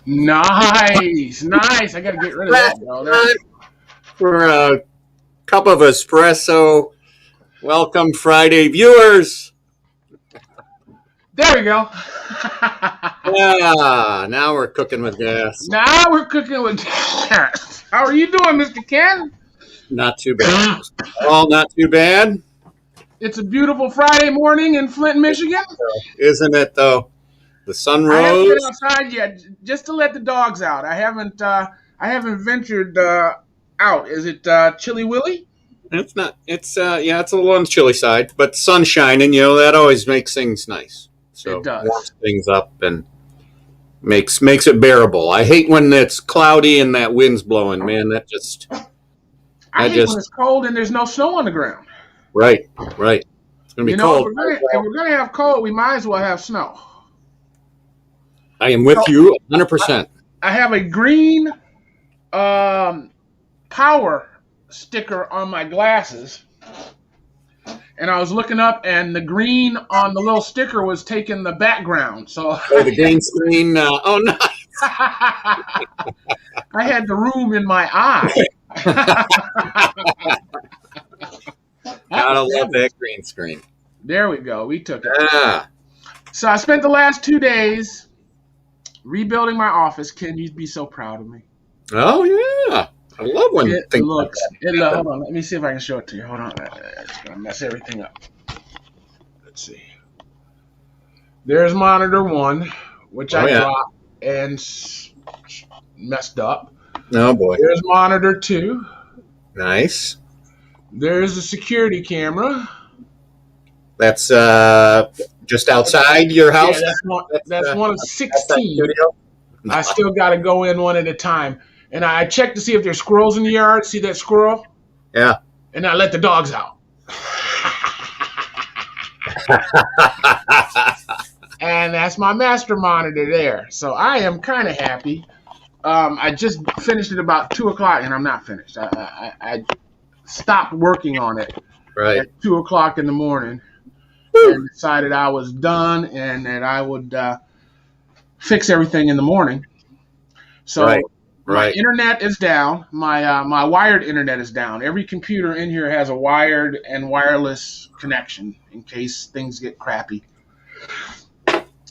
Nice, nice. I got to get rid of that, Last bro. time for a cup of espresso. Welcome, Friday viewers. There we go. Yeah, now we're cooking with gas. Now we're cooking with gas. How are you doing, Mr. Ken? Not too bad. All not too bad, It's a beautiful Friday morning in Flint, Michigan. isn't it? Though the sun I haven't been rose. outside yet, just to let the dogs out. I haven't. I haven't ventured out. Is it Chilly Willy? It's not. It's yeah. It's a little on the chilly side, but the sun's shining. That always makes things nice. So It does. warms things up and makes it bearable. I hate when it's cloudy and that wind's blowing. Man, that just I hate when it's cold and there's no snow on the ground. right. It's gonna be cold. If we're gonna have cold, we might as well have snow. I am with you 100%. I have a green power sticker on my glasses, and I was looking up, and the green on the little sticker was taking the background. So Oh, the green screen. Oh, no. I had the room in my eye. Gotta love that green screen. There we go. We took it. Ah, So I spent the last 2 days rebuilding my office. Ken, you'd be so proud of me. oh yeah. I love when It things looks. like that. Hold on. Let me see if I can show it to you. Hold on. It's gonna mess everything up. Let's see. There's monitor 1, which I dropped and messed up. Oh boy. There's monitor 2. Nice. There's a security camera. That's just outside your house. Yeah, that's one of Outside 16. studio? I still got to go in one at a time. And I checked to see if there's squirrels in the yard. See that squirrel? Yeah. And I let the dogs out. And that's my master monitor there. So I am kind of happy. I just finished it about 2 o'clock, and I'm not finished. I stopped working on it at 2 o'clock in the morning. And decided I was done and that I would fix everything in the morning. So my internet is down. My wired internet is down. Every computer in here has a wired and wireless connection in case things get crappy.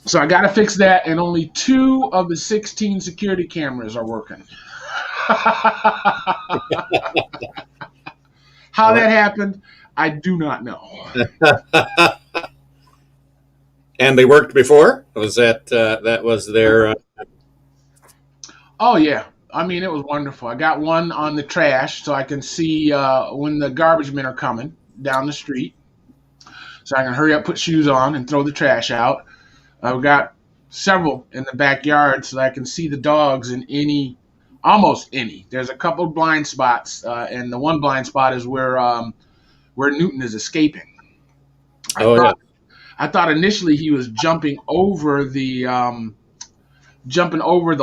So I got to fix that, and only 2 of the 16 security cameras are working. How that happened, I do not know. And they worked before? Was that was their? Oh yeah, I mean it was wonderful. I got one on the trash, so I can see when the garbage men are coming down the street, so I can hurry up, put shoes on, and throw the trash out. I've got several in the backyard, so that I can see the dogs in almost any. There's a couple of blind spots, and the one blind spot is where Newton is escaping. I thought initially he was jumping over the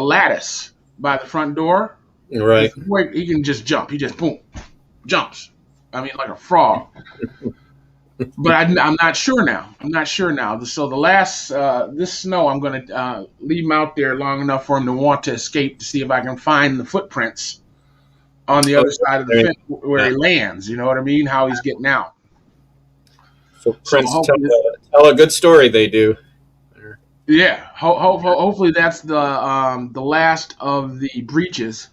lattice by the front door. Right. He can just jump. He just boom, jumps. I mean, like a frog. But I'm not sure now. So the last this snow, I'm going to leave him out there long enough for him to want to escape to see if I can find the footprints on the other side of the fence where he lands. You know what I mean? How he's getting out. Footprints tell a good story. They do. Yeah. Hopefully that's the last of the breaches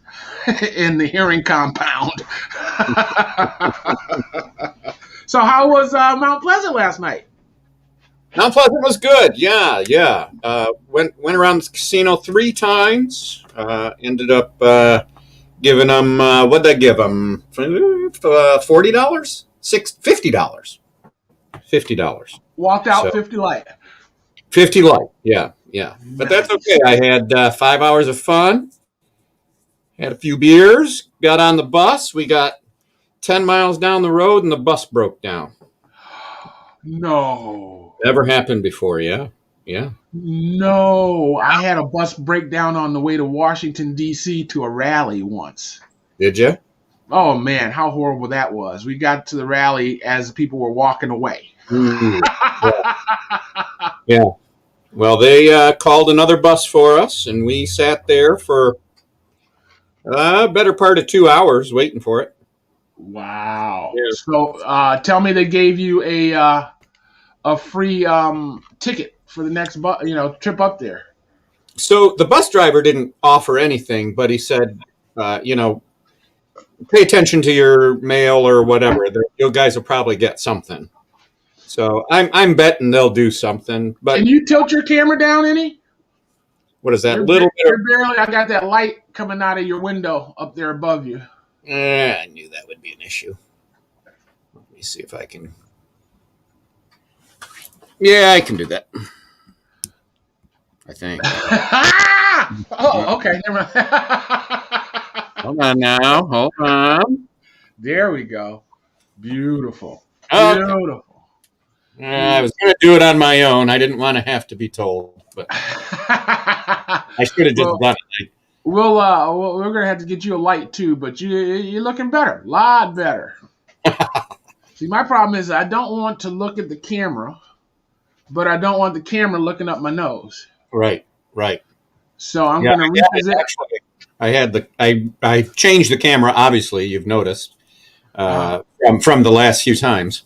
in the hearing compound. So how was Mount Pleasant last night? Mount Pleasant was good. Yeah. Went around the casino 3 times. Ended up giving them what'd I give them? $40? $50. $50. Walked out 50 light. 50 light. Yeah. But that's okay. I had 5 hours of fun. Had a few beers. Got on the bus. We got 10 miles down the road, and the bus broke down. No. Never happened before, yeah. No. I had a bus break down on the way to Washington, D.C. to a rally once. Did you? Oh, man, how horrible that was. We got to the rally as people were walking away. Yeah. Well, they called another bus for us, and we sat there for a better part of 2 hours waiting for it. Wow. Yeah. So tell me they gave you a free ticket for the next trip up there. So the bus driver didn't offer anything, but he said, pay attention to your mail or whatever. You guys will probably get something. So I'm betting they'll do something. But Can you tilt your camera down any? what is that You're, little bit? you're barely. I got that light coming out of your window up there above you. I knew that would be an issue. Let me see if I can. Yeah, I can do that. I think. Oh, okay. Never mind. Hold on now. Hold on. There we go. Beautiful. Okay. Beautiful. I was going to do it on my own. I didn't want to have to be told, but I should have just done it. We're gonna have to get you a light too, but you're looking better, a lot better. See, my problem is I don't want to look at the camera, but I don't want the camera looking up my nose. Right. So I'm gonna revisit. I changed the camera. Obviously, you've noticed from the last few times,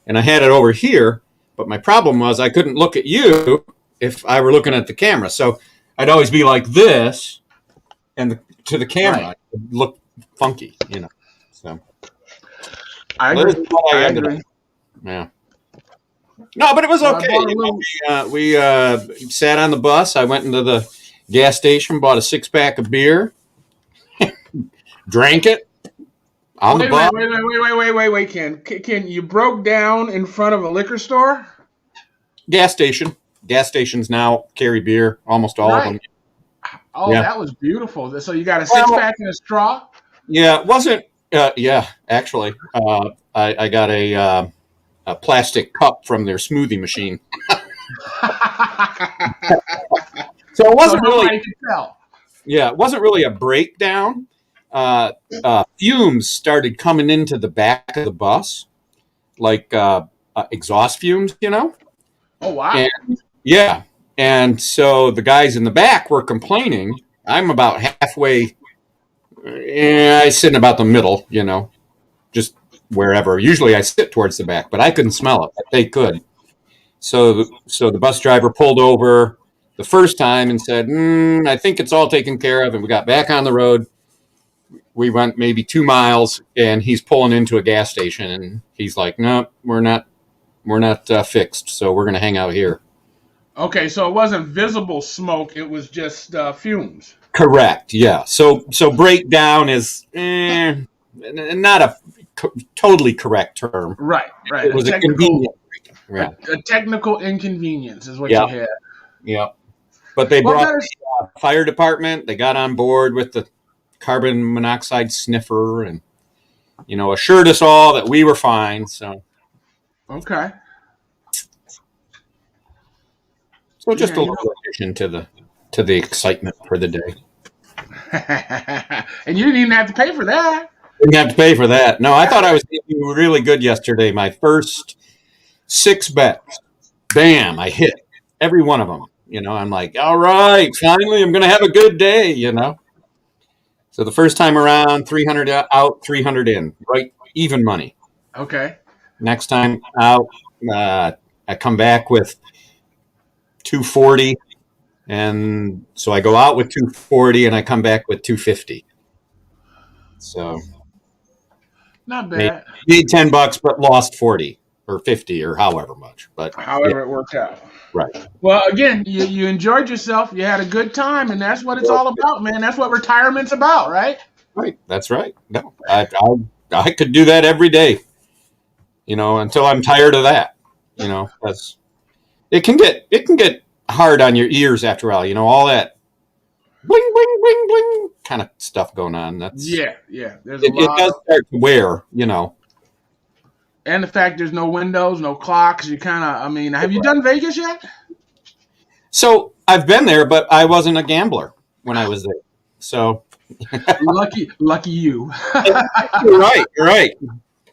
and I had it over here. But my problem was I couldn't look at you if I were looking at the camera. So I'd always be like this, and to the camera, Right. it would look funky, So I that's agree. what I ended up- agree. Yeah. No, but it was Well, I okay. bought a little- We sat on the bus. I went into the gas station, bought a 6-pack of beer, drank it on the bus. Wait, Ken, you broke down in front of a liquor store? Gas station. Gas stations now carry beer, almost all of them. Oh, Yeah. that was beautiful. So you got a 6-pack and a straw? Yeah, it wasn't. Actually, I got a plastic cup from their smoothie machine. So it wasn't really. Nobody could tell. Yeah, it wasn't really a breakdown. Fumes started coming into the back of the bus, like exhaust fumes, Oh, wow. And yeah, and so the guys in the back were complaining. I'm about halfway. I sit in about the middle, just wherever. Usually I sit towards the back, but I couldn't smell it. But they could. So the bus driver pulled over the first time and said, I think it's all taken care of. And we got back on the road. We went maybe 2 miles, and he's pulling into a gas station, and he's like, "No, we're not fixed. So we're going to hang out here." Okay, so it wasn't visible smoke. It was just fumes. Correct. Yeah. So breakdown is not a totally correct term. Right. It was a convenient. Yeah. A technical inconvenience is what Yeah. you had. Yeah. But they brought there's- the fire department. They got on board with the carbon monoxide sniffer and, assured us all that we were fine. So Okay. just Yeah, a little addition to the excitement for the day. And you didn't even have to pay for that. Didn't have to pay for that. No, I thought I was doing really good yesterday. My first 6 bets, bam, I hit every one of them. I'm like, all right, finally, I'm going to have a good day. So the first time around, 300 out, 300 in, right? Even money. Okay. Next time out, I come back with 240, and so I go out with 240, and I come back with 250. So Not bad. made $10, but lost 40 or 50 or however much. But However it worked out. right. Well, again, you enjoyed yourself. You had a good time, and that's what it's all about, man. That's what retirement's about, right? Right. That's right. No, I could do that every day, until I'm tired of that. That's it can get hard on your ears after a while. All that bling bling bling bling kind of stuff going on. That's Yeah. There's It does start to wear. And the fact there's no windows, no clocks. You kind of, have you done Vegas yet? So I've been there, but I wasn't a gambler when I was there. So Lucky you. you're right.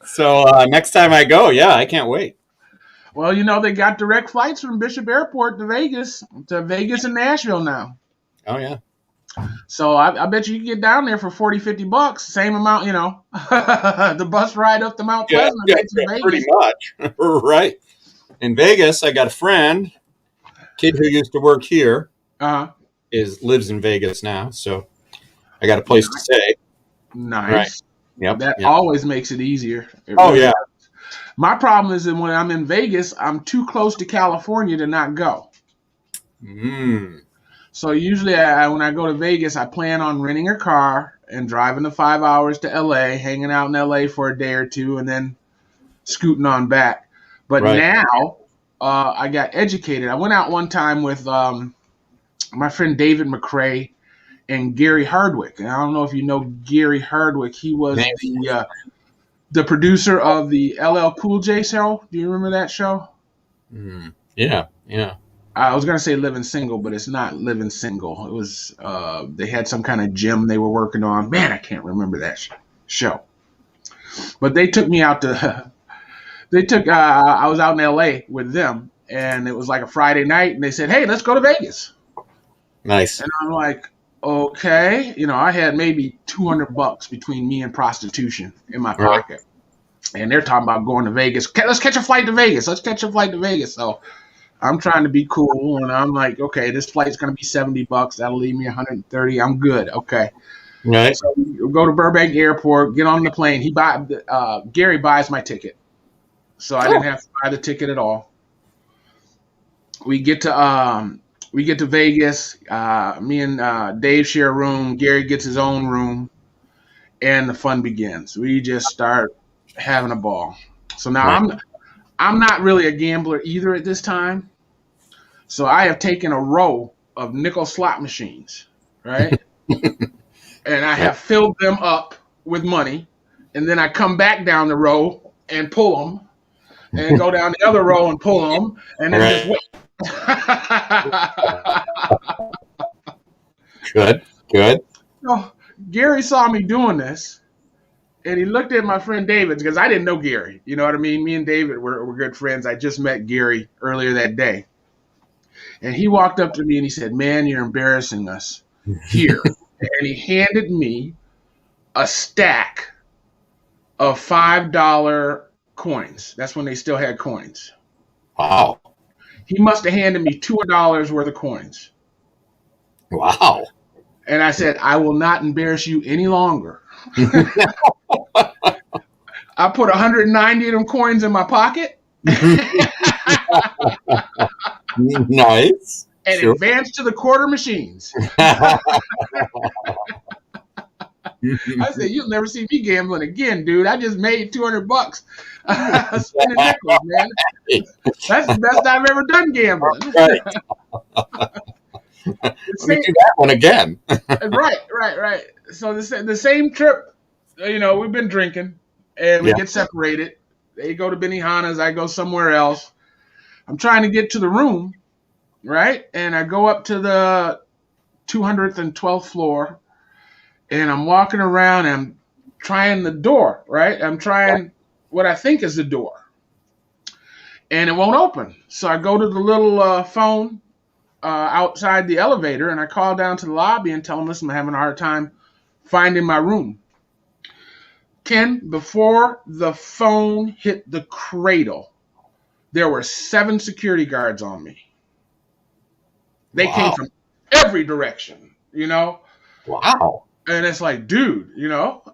So next time I go, I can't wait. Well, they got direct flights from Bishop Airport to Vegas and Nashville now. Oh yeah. So I bet you can get down there for $40-$50, same amount, the bus ride up to Mount Pleasant. Yeah, pretty much. Right. In Vegas, I got a friend, kid who used to work here, lives in Vegas now, so I got a place to stay. Nice. Right. Yep. That always makes it easier. Yeah. My problem is that when I'm in Vegas, I'm too close to California to not go. So usually when I go to Vegas, I plan on renting a car and driving the 5 hours to LA, hanging out in LA for a day or two, and then scooting on back. But now I got educated. I went out one time with my friend David McRae and Gary Hardwick. And I don't know if you know Gary Hardwick. He was the producer of the LL Cool J show. Do you remember that show? Yeah. I was going to say Living Single, but it's not Living Single. It was, they had some kind of gym they were working on. Man, I can't remember that show. But they took me out to, I was out in LA with them, and it was like a Friday night, and they said, hey, let's go to Vegas. Nice. And I'm like, okay. I had maybe $200 between me and prostitution in my pocket. And they're talking about going to Vegas. Let's catch a flight to Vegas. So I'm trying to be cool, and I'm like, okay, this flight's going to be $70. That'll leave me $130. I'm good. Okay. Right. So we go to Burbank Airport, get on the plane. Gary buys my ticket. So I didn't have to buy the ticket at all. We get to Vegas. Me and Dave share a room. Gary gets his own room, and the fun begins. We just start having a ball. So now I'm not really a gambler either at this time. So I have taken a row of nickel slot machines, right? And I have filled them up with money. And then I come back down the row and pull them, and go down the other row and pull them, and then just wait. Good. So Gary saw me doing this, and he looked at my friend David, because I didn't know Gary. You know what I mean? Me and David were good friends. I just met Gary earlier that day. And he walked up to me and he said, man, you're embarrassing us here. And he handed me a stack of $5 coins. That's when they still had coins. Wow. He must have handed me $2 worth of coins. Wow. And I said, I will not embarrass you any longer. I put 190 of them coins in my pocket. Nice. And advanced to the quarter machines. I said, you'll never see me gambling again, dude. I just made $200 spending nickels, man. That's the best I've ever done gambling. Right. Let me do that one again. Right. So the same trip, we've been drinking, and we get separated. They go to Benihana's, I go somewhere else. I'm trying to get to the room, right? And I go up to the 212th floor, and I'm walking around, and I'm trying the door, right? I'm trying what I think is the door, and it won't open. So I go to the little phone outside the elevator, and I call down to the lobby and tell them, listen, I'm having a hard time finding my room. Ken, before the phone hit the cradle, there were 7 security guards on me. They came from every direction, Wow. And it's like, dude,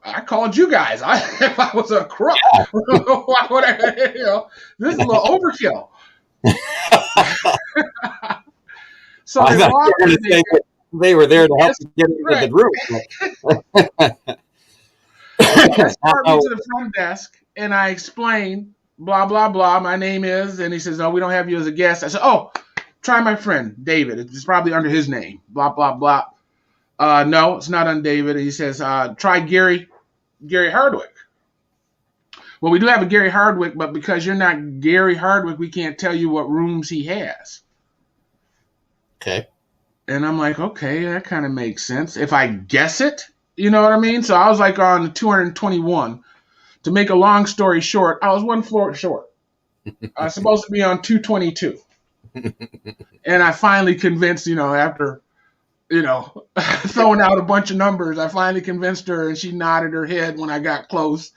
I called you guys. If I was a crook, why would I, this is a little overkill. So I thought you were going to say they were there to help you get into the room. I start me to the front desk, and I explain, blah, blah, blah, my name is, and he says, no, we don't have you as a guest. I said, oh, try my friend, David. It's probably under his name, blah, blah, blah. No, it's not on David. He says, try Gary Hardwick. Well, we do have a Gary Hardwick, but because you're not Gary Hardwick, we can't tell you what rooms he has. Okay. And I'm like, okay, that kind of makes sense. If I guess it, you know what I mean? So I was like on 221. To make a long story short, I was one floor short. I was supposed to be on 222. And I finally convinced, after, throwing out a bunch of numbers, I finally convinced her, and she nodded her head when I got close.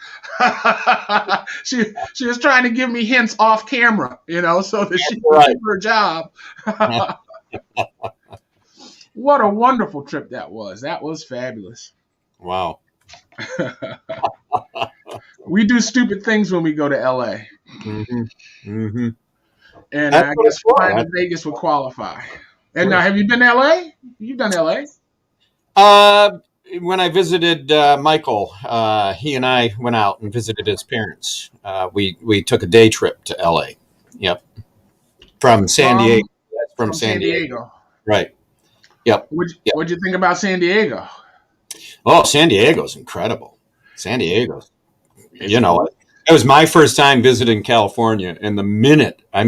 she was trying to give me hints off camera, so that she could keep her job. What a wonderful trip that was. That was fabulous. Wow. We do stupid things when we go to LA. Mm-hmm. Mm-hmm. And I guess flying to Vegas would qualify. And now, have you been to LA? You've done LA? When I visited Michael, he and I went out and visited his parents. We took a day trip to LA. Yep. From San Diego. From San Diego. Right. Yep. What'd you think about San Diego? Oh, San Diego's incredible. San Diego. It was my first time visiting California, and the minute I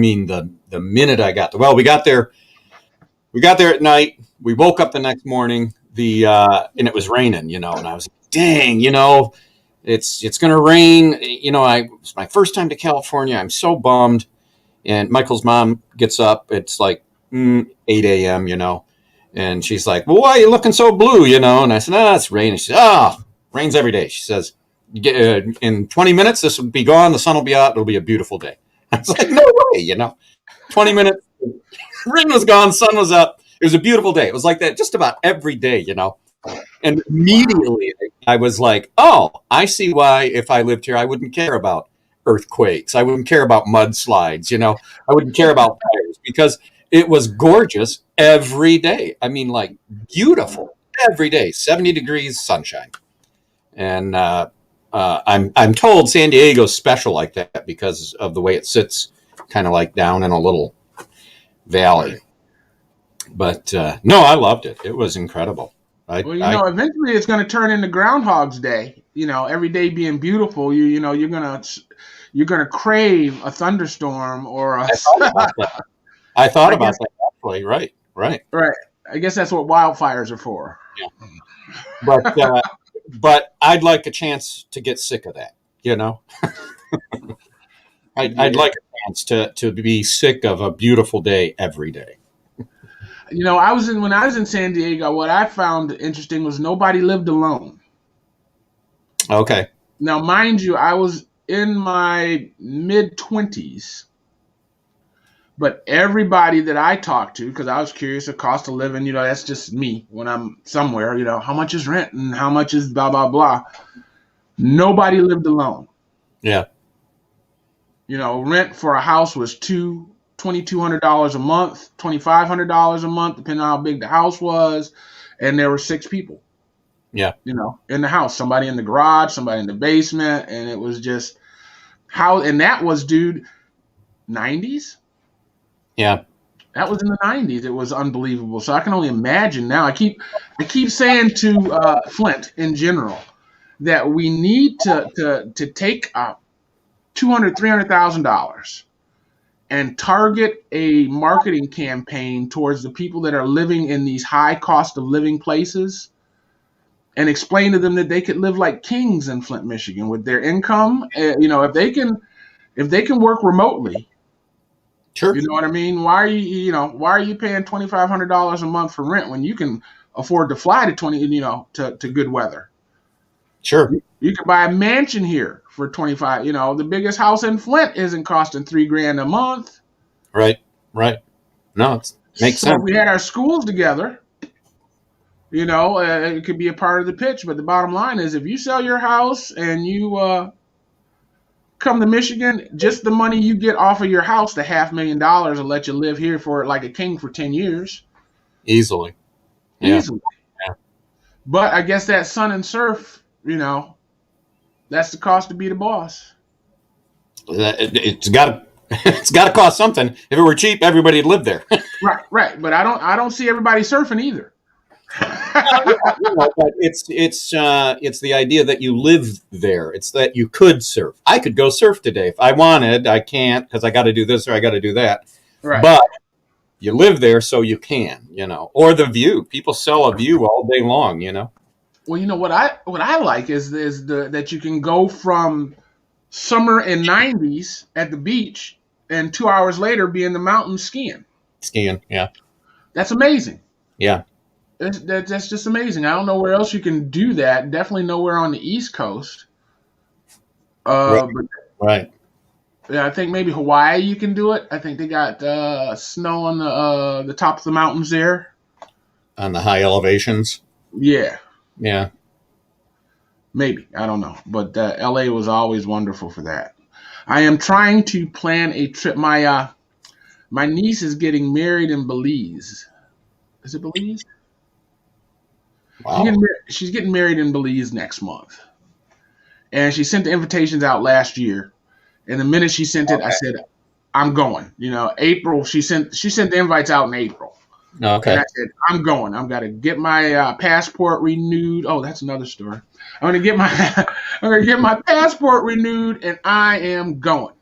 got we got there at night. We woke up the next morning, and it was raining, and I was like, dang, it's going to rain. It's my first time to California. I'm so bummed. And Michael's mom gets up. It's like 8 a.m., and she's like, well, why are you looking so blue, And I said, it's raining. She said, rains every day. She says, in 20 minutes, this will be gone. The sun will be out. It'll be a beautiful day. I was like, no way, 20 minutes, rain was gone, sun was up. It was a beautiful day. It was like that just about every day, And immediately I was like, oh, I see why if I lived here, I wouldn't care about earthquakes. I wouldn't care about mudslides, I wouldn't care about fires because it was gorgeous every day. I mean, like beautiful every day, 70 degrees, sunshine. And I'm told San Diego's special like that because of the way it sits kind of like down in a little valley. But no, I loved it. It was incredible. Eventually it's going to turn into Groundhog's Day. Every day being beautiful. You're gonna crave a thunderstorm or a. I thought about that actually. Right. I guess that's what wildfires are for. Yeah. But I'd like a chance to get sick of that. I'd like a chance to be sick of a beautiful day every day. When I was in San Diego, what I found interesting was nobody lived alone. Okay. Now, mind you, I was in my mid-20s, but everybody that I talked to, because I was curious, the cost of living, that's just me when I'm somewhere, how much is rent and how much is blah, blah, blah. Nobody lived alone. Yeah. Rent for a house was $2,200 a month, $2,500 a month, depending on how big the house was. And there were 6 people. Yeah. In the house, somebody in the garage, somebody in the basement. And it was just and that was, dude, 90s. Yeah. That was in the 90s. It was unbelievable. So I can only imagine now. I keep saying to Flint in general that we need to take $200,000, $300,000 and target a marketing campaign towards the people that are living in these high cost of living places and explain to them that they could live like kings in Flint, Michigan with their income. If they can work remotely. Sure. You know what I mean? Why are you paying $2,500 a month for rent when you can afford to fly to good weather? Sure. You can buy a mansion here for 25. The biggest house in Flint isn't costing $3,000 a month. Right. No, it makes sense. If we had our schools together, it could be a part of the pitch. But the bottom line is, if you sell your house and you come to Michigan, just the money you get off of your house, the $500,000 will let you live here for like a king for 10 years. Easily. Yeah. But I guess that sun and surf, that's the cost to be the boss. It's got to cost something. If it were cheap, everybody'd live there. Right. But I don't see everybody surfing either. But it's the idea that you live there. It's that you could surf. I could go surf today if I wanted. I can't because I got to do this or I got to do that. Right. But you live there, so you can. Or the view. People sell a view all day long. Well, what I like is that you can go from summer in 90s at the beach and 2 hours later be in the mountains skiing. Skiing. Yeah. That's amazing. Yeah. That's just amazing. I don't know where else you can do that. Definitely nowhere on the East Coast. Right. But Right. yeah, I think maybe Hawaii you can do it. I think they got snow on the top of the mountains there. On the high elevations. Yeah, Yeah. maybe. I don't know. But LA was always wonderful for that. I am trying to plan a trip. My niece is getting married in Belize. Is it Belize? Wow. She's getting married in Belize next month. And she sent the invitations out last year. And the minute she sent it, I said, I'm going. April, she sent the invites out in April. Okay. And I said, I'm going. I'm going to get my passport renewed. Oh, that's another story. I'm going to get my passport renewed, and I am going.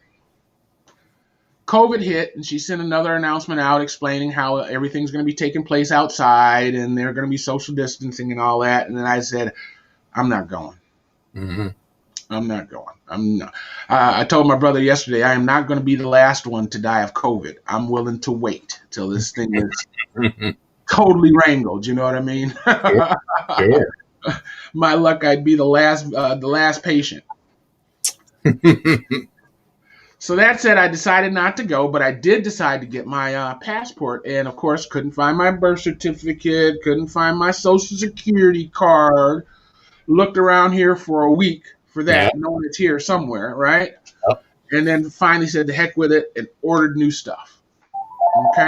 COVID hit, and she sent another announcement out explaining how everything's going to be taking place outside, and they're going to be social distancing and all that. And then I said, I'm not going. Mm-hmm. I'm not going. I'm not. I told my brother yesterday, I am not going to be the last one to die of COVID. I'm willing to wait till this thing is totally wrangled. You know what I mean? Sure. My luck, I'd be the last patient. So that said, I decided not to go, but I did decide to get my passport, and of course, couldn't find my birth certificate, couldn't find my social security card. Looked around here for a week for that, knowing it's here somewhere, right? Yep. And then finally said the heck with it and ordered new stuff. Okay.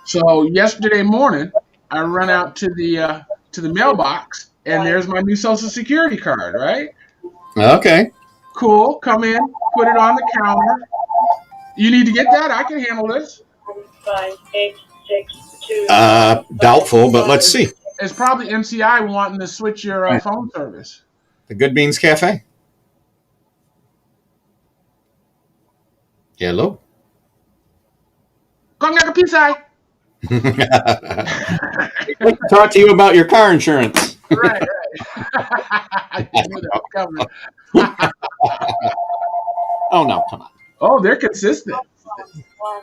So yesterday morning, I run out to the mailbox, and there's my new social security card, right? Okay. Cool. Come in, put it on the counter. You need to get that? I can handle this. 5, 8, 6, 2. Doubtful, but let's see. It's probably MCI wanting to switch your phone service. The Good Beans Cafe. Hello. Kongnaka Pisai. Talk to you about your car insurance. Right. I knew that was coming. Oh no, come on. Oh, they're consistent. 1, 5,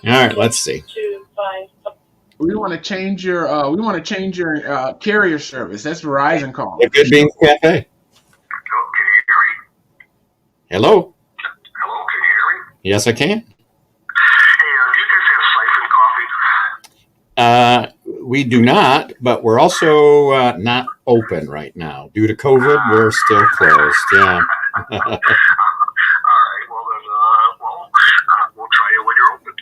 8. All right, let's see. 2, 5. We want to change your carrier service. That's Verizon calling. The Good Beans Cafe. Hello. Hello, can you hear me? Yes, I can. Hey, do you guys have Siphon Coffee? We do not, but we're also not open right now due to COVID. We're still closed. Yeah. All right, well then, we'll try it when you're open.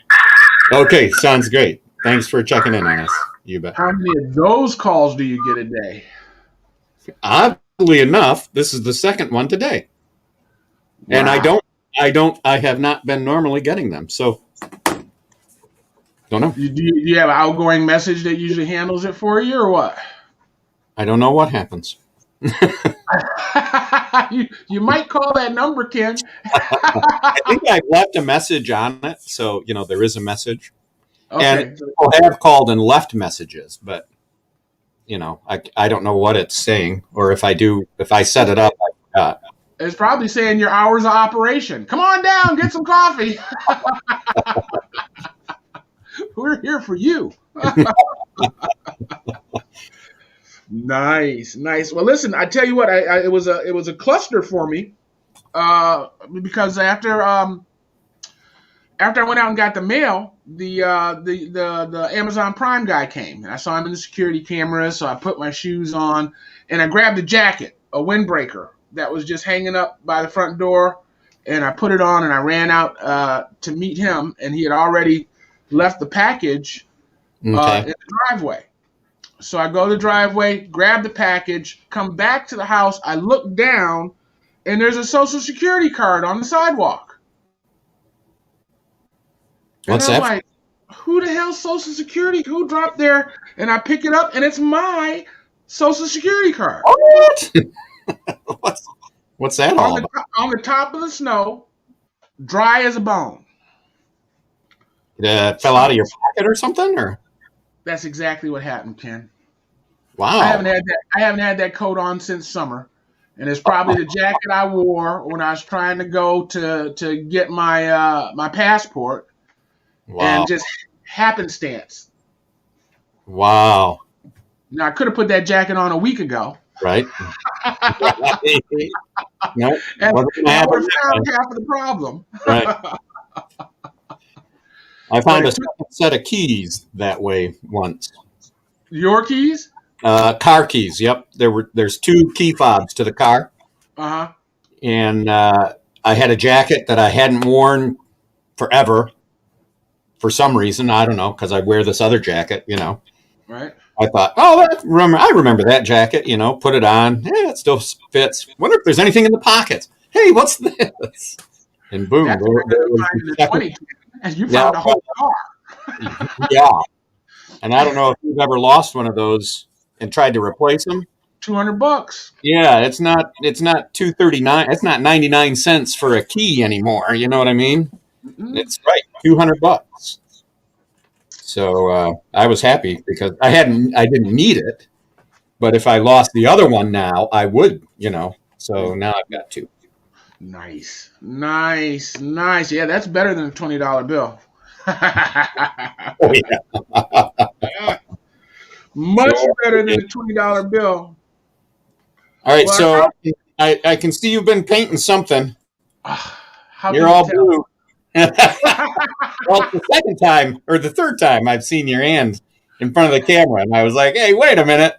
Okay, sounds great. Thanks for checking in on us. You bet. How many of those calls do you get a day? Oddly enough, this is the second one today. And Wow. I have not been normally getting them. So, don't know. Do you have an outgoing message that usually handles it for you, or what? I don't know what happens. you might call that number, Ken. I think I left a message on it. So, there is a message. Okay. And people have called and left messages, but, I don't know what it's saying. Or if I set it up, I forgot. It's probably saying your hours of operation. Come on down, get some coffee. We're here for you. Nice. Well, listen, I tell you what, it was a cluster for me, because after I went out and got the mail, the Amazon Prime guy came, and I saw him in the security camera. So I put my shoes on, and I grabbed a jacket, a windbreaker that was just hanging up by the front door, and I put it on, and I ran out to meet him, and he had already left the package in the driveway. So I go to the driveway, grab the package, come back to the house. I look down, and there's a Social Security card on the sidewalk. What's and I'm that? like, who the hell's Social Security? Who dropped there? And I pick it up, and it's my Social Security card. What? What's that all about? On the top of the snow, dry as a bone. It fell out of your pocket or something, or? That's exactly what happened, Ken. Wow. I haven't had that coat on since summer, and it's probably the jacket I wore when I was trying to go to get my passport, Wow. and just happenstance. Wow. Now I could have put that jacket on a week ago, Right. No, and wasn't gonna I would happen. have found half of the problem. Right. I found But a second set of keys that way once. your keys? Car keys. Yep. There's 2 key fobs to the car, Uh-huh. and I had a jacket that I hadn't worn forever for some reason. I don't know, because I wear this other jacket. Right. I thought, oh, I remember that jacket. Put it on. Yeah, it still fits. Wonder if there's anything in the pockets. Hey, what's this? And boom, That's there what was you're the finding in second- 2020, and you found a whole car. Yeah. And I don't know if you've ever lost one of those and tried to replace them. $200. Yeah, it's not $239. It's not 99 cents for a key anymore. You know what I mean? Mm-mm. It's right, $200. So I was happy because I didn't need it, but if I lost the other one now, I would. So now I've got 2. Nice. Yeah, that's better than a $20 bill. Oh yeah. Much better than a $20 bill. All right, Well, so I can see you've been painting something. How You're can all you tell? blue. Well, it's the second time or the third time I've seen your hand in front of the camera, and I was like, "Hey, wait a minute."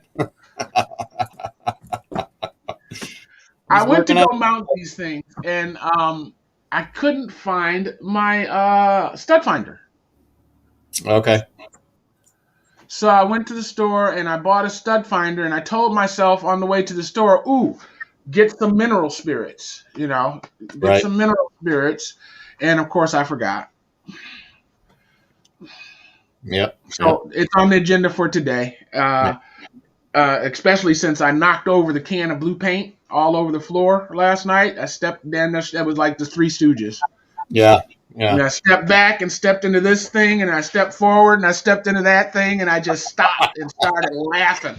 I went to working go mount these things, and I couldn't find my stud finder. Okay. So I went to the store and I bought a stud finder, and I told myself on the way to the store, "Ooh, get some mineral spirits, get Right. some mineral spirits," and of course I forgot. Yep. So it's on the agenda for today, especially since I knocked over the can of blue paint all over the floor last night. I stepped down. That was like the Three Stooges. Yeah. And I stepped back and stepped into this thing, and I stepped forward and I stepped into that thing, and I just stopped and started laughing.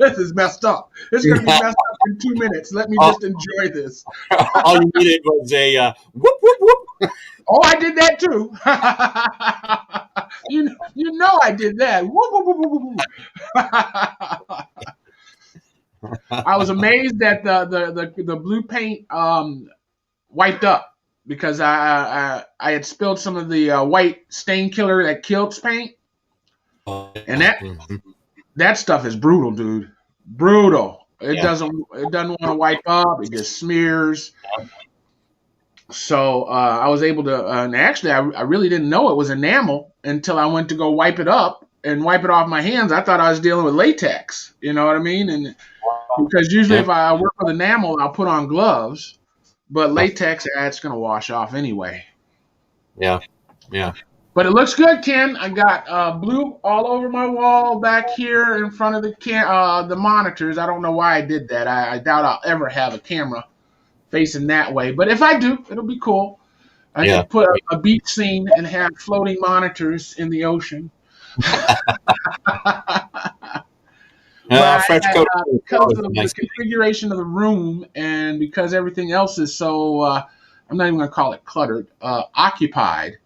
This is messed up. It's going to be messed up in 2 minutes. Let me just enjoy this. All you needed was a whoop whoop whoop. Oh, I did that too. you know I did that. Whoop, whoop, whoop, whoop, whoop. I was amazed that the blue paint wiped up because I had spilled some of the white stain killer that kills paint, and that stuff is brutal, dude. Brutal. It doesn't want to wipe up. It just smears. So I was able to, and actually I really didn't know it was enamel until I went to go wipe it up and wipe it off my hands. I thought I was dealing with latex. You know what I mean? And because usually if I work with enamel, I'll put on gloves. But latex, it's going to wash off anyway. Yeah. But it looks good, Ken. I got blue all over my wall back here in front of the monitors. I don't know why I did that. I doubt I'll ever have a camera facing that way. But if I do, it'll be cool. I can put a beach scene and have floating monitors in the ocean. French coat. Because of the configuration of the room and because everything else is so, I'm not even going to call it cluttered, occupied,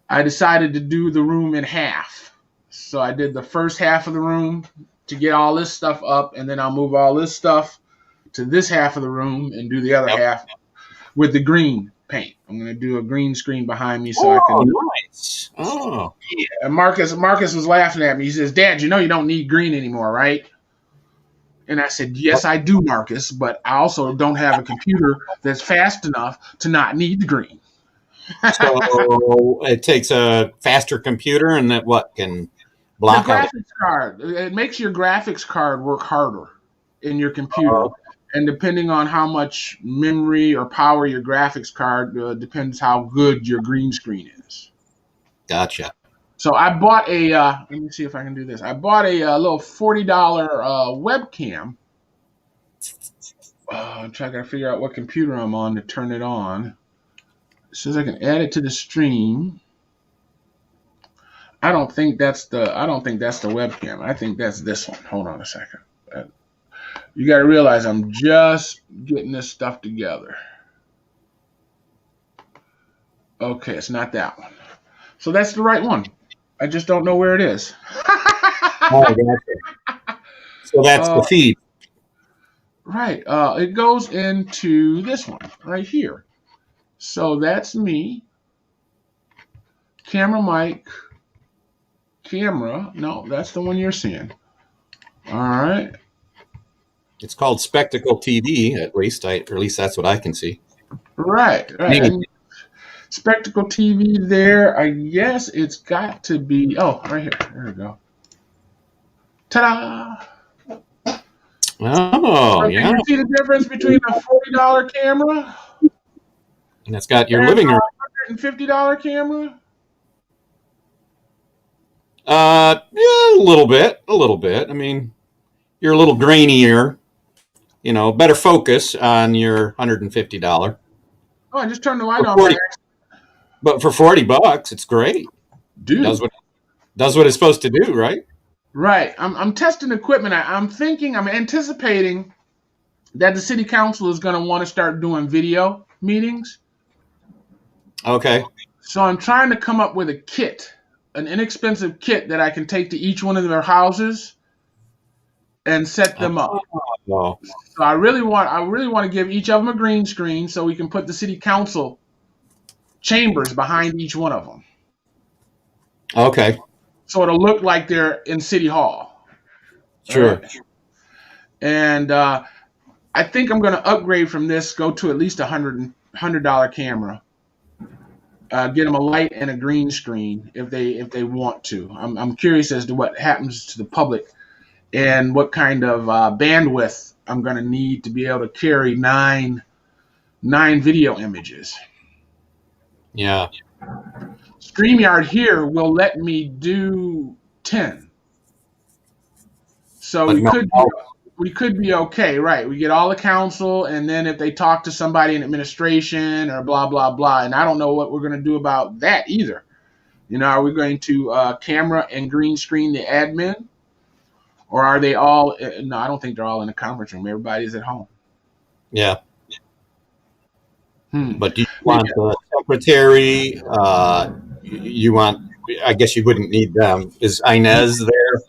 I decided to do the room in half. So I did the first half of the room to get all this stuff up, and then I'll move all this stuff to this half of the room and do the other half with the green paint. I'm going to do a green screen behind me so I can. Nice. Oh. Yeah. And Marcus was laughing at me. He says, "Dad, you know you don't need green anymore, right?" And I said, "Yes, I do, Marcus, but I also don't have a computer that's fast enough to not need the green." So it takes a faster computer, and that can block the out. graphics card. It makes your graphics card work harder in your computer. And depending on how much memory or power your graphics card depends how good your green screen is. Gotcha. So I bought let me see if I can do this. I bought a little $40 webcam. I'm trying to figure out what computer I'm on to turn it on. It says I can add it to the stream. I don't think that's the webcam. I think that's this one. Hold on a second. You got to realize I'm just getting this stuff together. Okay, it's not that one. So that's the right one. I just don't know where it is. Oh, gotcha. So that's the Uh, feed. right. It goes into this one right here. So that's me. Camera mic. Camera. No, that's the one you're seeing. All right. It's called Spectacle TV, at least. Or at least that's what I can see. Right. Right. Neat. And Spectacle TV there. I guess it's got to be. Oh, right here. There we go. Ta-da! Oh, Can yeah. you see the difference between a $40 camera And it's got your and living a room. $150 camera? Yeah, a little bit. I mean, you're a little grainier, better focus on your $150. Oh, I just turned the light For on. 40 But for $40, it's great. Dude. Does what it's supposed to do, right? Right. I'm testing equipment. I'm anticipating that the city council is going to want to start doing video meetings. Okay. So I'm trying to come up with a kit, an inexpensive kit that I can take to each one of their houses and set them up. Oh, So I really want to give each of them a green screen so we can put the city council chambers behind each one of them. okay. So it'll look like they're in City Hall. Sure. Right? And I think I'm going to upgrade from this, go to at least $100 camera. Get them a light and a green screen if they want to. I'm curious as to what happens to the public and what kind of bandwidth I'm going to need to be able to carry nine video images. Yeah. StreamYard here will let me do 10. So we could be okay, right? We get all the council, and then if they talk to somebody in administration or blah, blah, blah, and I don't know what we're going to do about that either. Are we going to camera and green screen the admin? Or are they all, no, I don't think they're all in the conference room. Everybody's at home. Yeah. But do you Well, want the secretary? I guess you wouldn't need them. Is Inez there?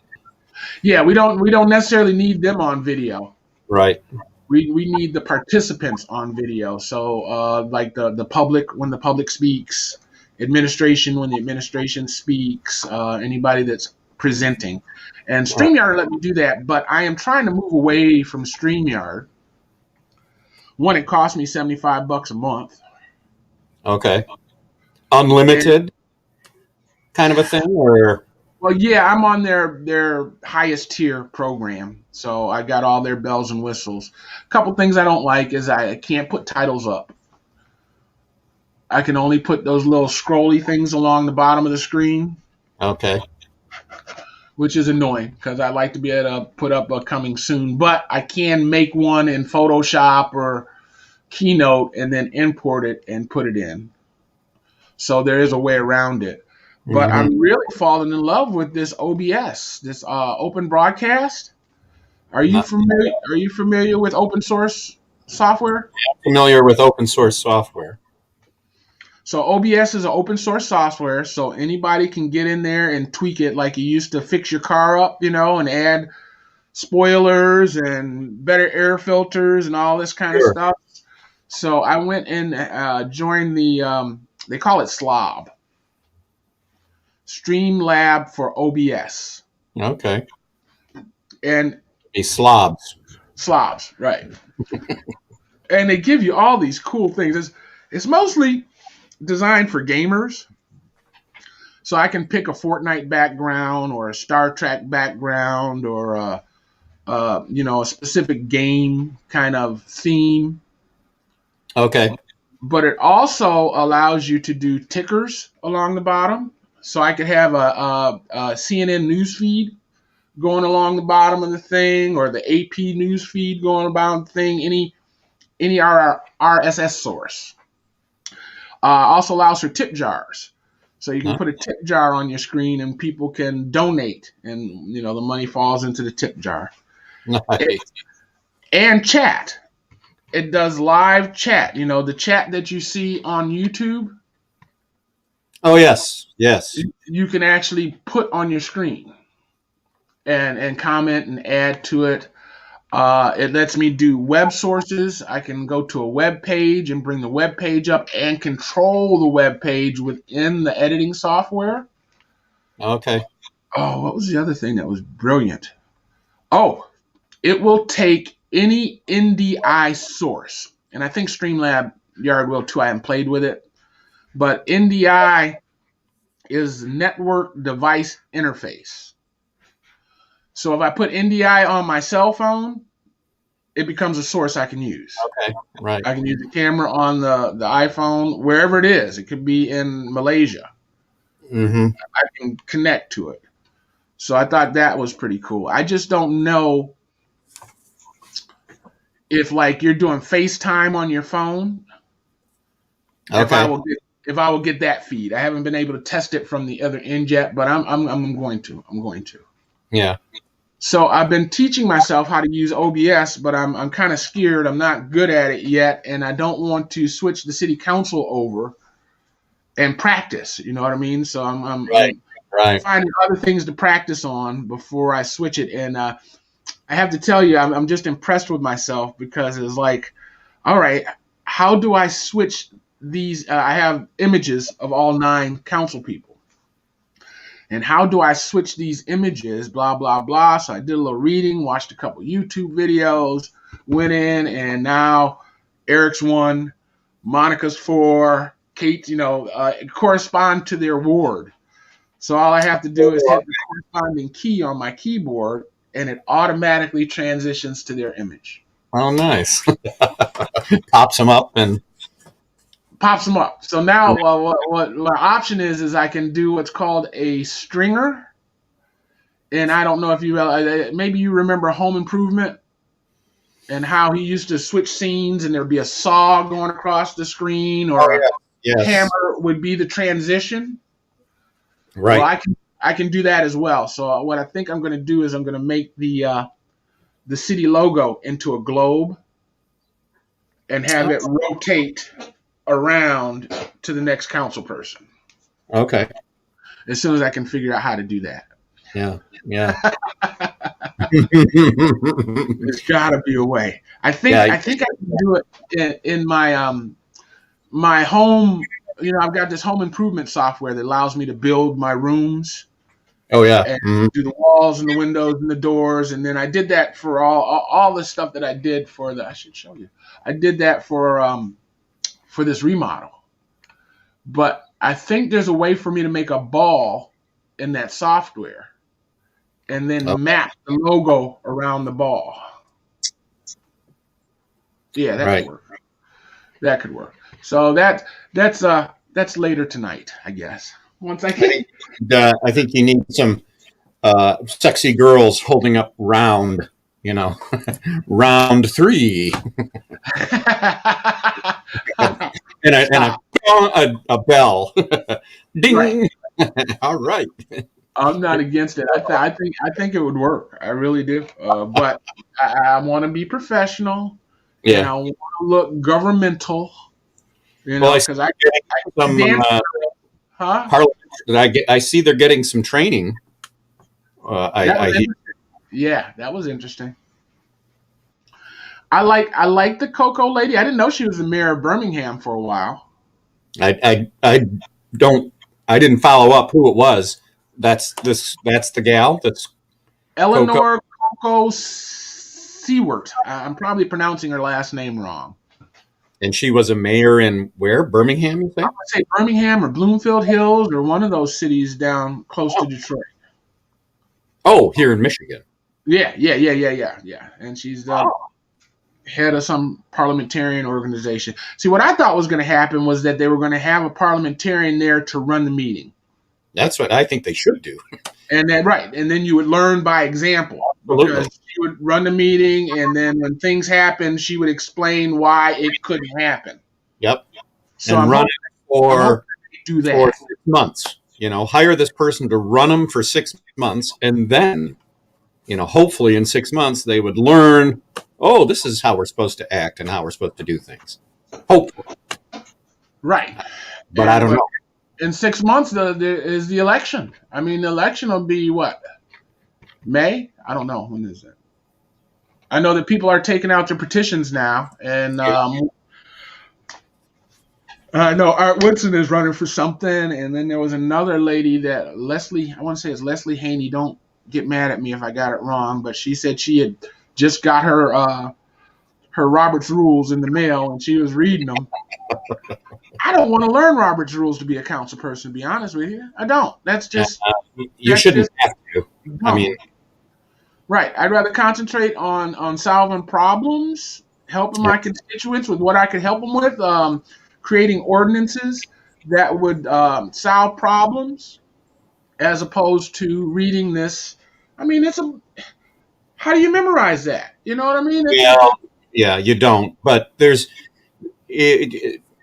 Yeah, we don't necessarily need them on video. Right. We need the participants on video. So like the public when the public speaks, administration when the administration speaks, anybody that's presenting. And StreamYard let me do that, but I am trying to move away from StreamYard. One, it cost me $75 a month. Okay. Unlimited kind of a thing, or? Well, yeah, I'm on their highest tier program, so I got all their bells and whistles. A couple things I don't like is I can't put titles up. I can only put those little scrolly things along the bottom of the screen. Okay. Which is annoying because I like to be able to put up a coming soon, but I can make one in Photoshop or Keynote and then import it and put it in. So there is a way around it. But I'm really falling in love with this OBS, this open broadcast. Are you familiar with open source software? Familiar with open source software. So OBS is an open source software, so anybody can get in there and tweak it like you used to fix your car up, and add spoilers and better air filters and all this kind of stuff. So I went and joined the, they call it SLOB, Streamlab for OBS. Okay. And slobs, right. And they give you all these cool things. It's mostly designed for gamers, so I can pick a Fortnite background or a Star Trek background or a specific game kind of theme. Okay. But it also allows you to do tickers along the bottom, so I could have a CNN news feed going along the bottom of the thing, or the AP news feed going about the thing, any RSS source. Also allows for tip jars. So you can put a tip jar on your screen and people can donate and, the money falls into the tip jar. Nice. and chat. It does live chat. You know, the chat that you see on YouTube, Oh, yes. Yes. you can actually put on your screen and comment and add to it. It lets me do web sources. I can go to a web page and bring the web page up and control the web page within the editing software. Okay. Oh, what was the other thing that was brilliant? Oh, it will take any NDI source, and I think StreamYard will too. I haven't played with it, but NDI is Network Device Interface. So if I put NDI on my cell phone, it becomes a source I can use. Okay. Right. I can use the camera on the iPhone, wherever it is. It could be in Malaysia. Mm-hmm. I can connect to it. So I thought that was pretty cool. I just don't know if like you're doing FaceTime on your phone, if I will get that feed. I haven't been able to test it from the other end yet, but I'm going to. I'm going to. Yeah. So I've been teaching myself how to use OBS, but I'm kind of scared. I'm not good at it yet, and I don't want to switch the city council over and practice. You know what I mean? So I'm Right. finding other things to practice on before I switch it. And I have to tell you, I'm just impressed with myself because it's like, all right, how do I switch these? I have images of all 9 council people. And how do I switch these images, blah, blah, blah. So I did a little reading, watched a couple YouTube videos, went in, and now Eric's 1, Monica's 4, Kate, correspond to their ward. So all I have to do is hit the corresponding key on my keyboard, and it automatically transitions to their image. Oh, nice. Pops them up and Pops them up. So now what my option is I can do what's called a stringer. And I don't know if you maybe you remember Home Improvement and how he used to switch scenes and there'd be a saw going across the screen or a hammer would be the transition. Right. Well, I can do that as well. So what I think I'm going to do is I'm going to make the city logo into a globe and have it rotate around to the next council person. Okay. As soon as I can figure out how to do that. Yeah. There's got to be a way. I think I can do it in my my home. I've got this home improvement software that allows me to build my rooms. Oh yeah. And do the walls and the windows and the doors, and then I did that for all the stuff that I did for I should show you. I did that for this remodel, but I think there's a way for me to make a ball in that software, and then map the logo around the ball. Yeah, that could work. That could work. So that's later tonight, I guess. Once I think you need some sexy girls holding up round, round 3, and a bell, ding. Right. All right. I'm not against it. I think it would work. I really do. But I want to be professional. Yeah. And I want to look governmental. Because I see they're getting some training. Yeah, that was interesting. I like the Coco lady. I didn't know she was the mayor of Birmingham for a while. I didn't follow up who it was. That's the gal. That's Eleanor Coco Seward. I'm probably pronouncing her last name wrong. And she was a mayor in where? Birmingham, you think? I would say Birmingham or Bloomfield Hills or one of those cities down close to Detroit. Oh, here in Michigan. Yeah. And she's head of some parliamentarian organization. See, what I thought was going to happen was that they were going to have a parliamentarian there to run the meeting. That's what I think they should do. And then you would learn by example. Because she would run the meeting, and then when things happen, she would explain why it couldn't happen. Yep. So and run it for 6 months. Hire this person to run them for 6 months, and then, hopefully in 6 months they would learn. oh, this is how we're supposed to act and how we're supposed to do things. Hopefully. Right. But I don't know. In 6 months, there is the election. I mean, the election will be what? May? I don't know. When is it? I know that people are taking out their petitions now, and I know Art Woodson is running for something, and then there was another lady that Leslie, I want to say it's Leslie Haney. Don't get mad at me if I got it wrong, but she said she had just got her Robert's Rules in the mail, and she was reading them. I don't want to learn Robert's Rules to be a council person, to be honest with you. I don't. That's just you shouldn't have to. No. I mean, right. I'd rather concentrate on solving problems, helping my constituents with what I could help them with, creating ordinances that would solve problems, as opposed to reading this. I mean, how do you memorize that? You know what I mean? Yeah, you don't. But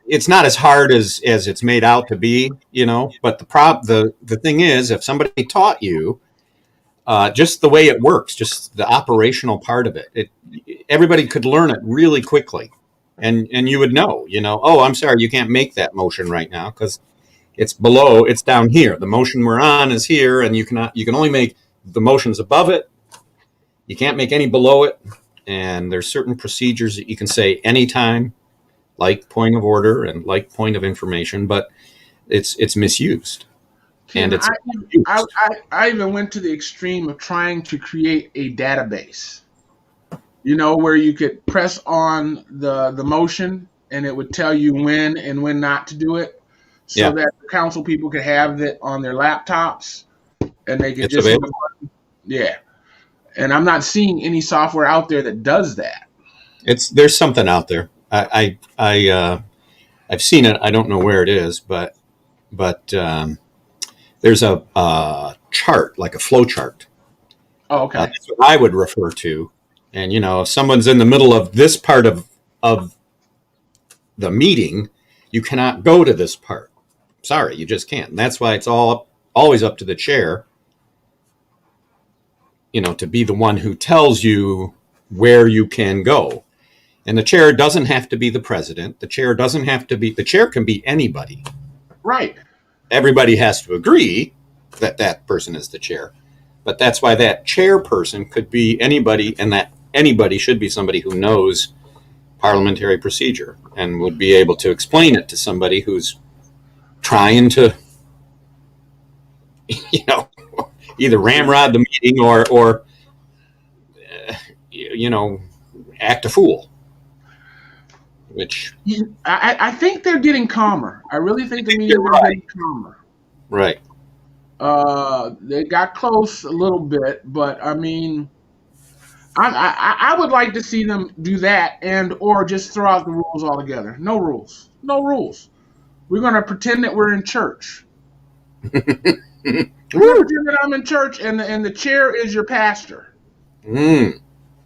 it's not as hard as it's made out to be, you know. But the thing is, if somebody taught you just the way it works, just the operational part of it, everybody could learn it really quickly, and you would know, you know. Oh, I'm sorry, you can't make that motion right now because it's down here. The motion we're on is here, and you can only make the motions above it. You can't make any below it, and there's certain procedures that you can say anytime, like point of order and like point of information, but it's misused. And I even went to the extreme of trying to create a database, you know, where you could press on the motion and it would tell you when and when not to do it, so that the council people could have it on their laptops and they could just And I'm not seeing any software out there that does that. There's something out there. I've seen it. I don't know where it is, but there's a chart, like a flow chart. Oh, okay. That's what I would refer to. And, you know, if someone's in the middle of this part of the meeting, you cannot go to this part. Sorry, you just can't. And that's why it's always up to the chair, you know, to be the one who tells you where you can go. And the chair doesn't have to be the president. The chair can be anybody. Right. Everybody has to agree that person is the chair. But that's why that chairperson could be anybody, and that anybody should be somebody who knows parliamentary procedure and would be able to explain it to somebody who's trying to, you know, either ramrod the meeting or you know, act a fool. Which I think they're getting calmer. I really think the media is getting calmer. Right. They got close a little bit, but I mean, I would like to see them do that or just throw out the rules altogether. No rules. We're going to pretend that we're in church. We're going to pretend that I'm in church and the chair is your pastor. And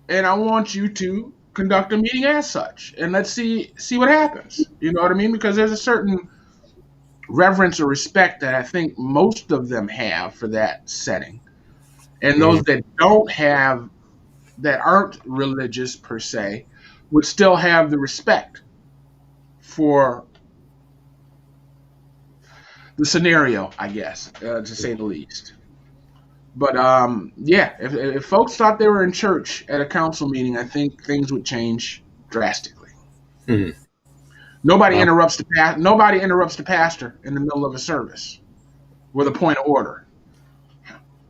I want you to conduct a meeting as such, and let's see what happens. You know what I mean? Because there's a certain reverence or respect that I think most of them have for that setting, and those that don't have, that aren't religious per se, would still have the respect for the scenario, I guess, to say the least. But if folks thought they were in church at a council meeting, I think things would change drastically. Mm-hmm. Nobody interrupts the pastor in the middle of a service with a point of order.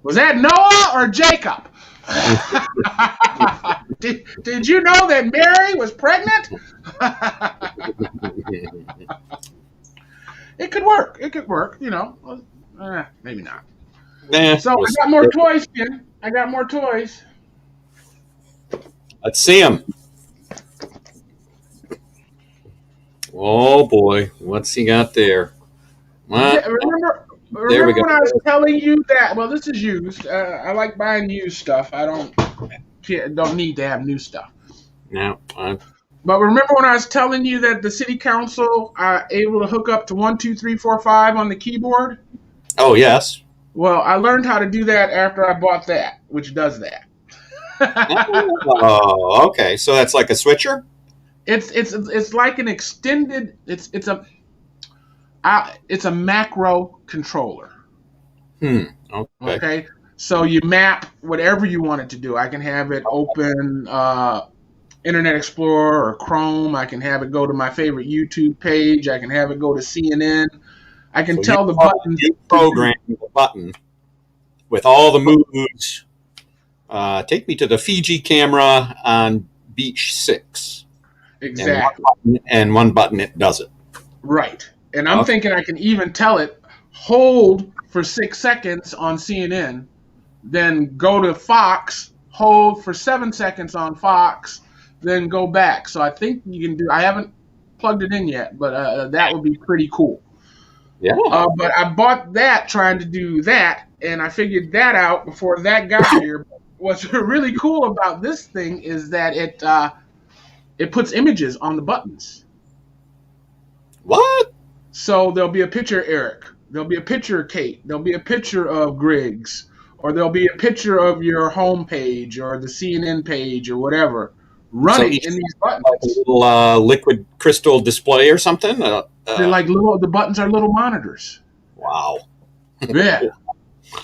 Was that Noah or Jacob? did you know that Mary was pregnant? It could work. You know, maybe not. So I got more toys, Ken. I got more toys. Let's see them. Oh boy, what's he got there? Remember when I was telling you that? Well, this is used. I like buying used stuff. I don't need to have new stuff. No. But remember when I was telling you that the city council are able to hook up to 1, 2, 3, 4, 5 on the keyboard? Oh yes. Well, I learned how to do that after I bought that, which does that. Oh, okay. So that's like a switcher. It's like an extended. It's a macro controller. Okay. Okay, so you map whatever you want it to do. I can have it open Internet Explorer or Chrome. I can have it go to my favorite YouTube page. I can have it go to CNN. I can So tell the buttons. you program the button with all the moves. Take me to the Fiji camera on beach 6. Exactly. And one button it does it. Right. And I'm thinking I can even tell it hold for 6 seconds on CNN, then go to Fox, hold for 7 seconds on Fox, then go back. So I think you can do. I haven't plugged it in yet, but that would be pretty cool. Yeah. But I bought that trying to do that, and I figured that out before that got here. What's really cool about this thing is that it puts images on the buttons. What? So there'll be a picture of Eric. There'll be a picture of Kate. There'll be a picture of Griggs. Or there'll be a picture of your home page or the CNN page or whatever running in these buttons. Like a little liquid crystal display or something? They're like the buttons are little monitors. Wow. Yeah.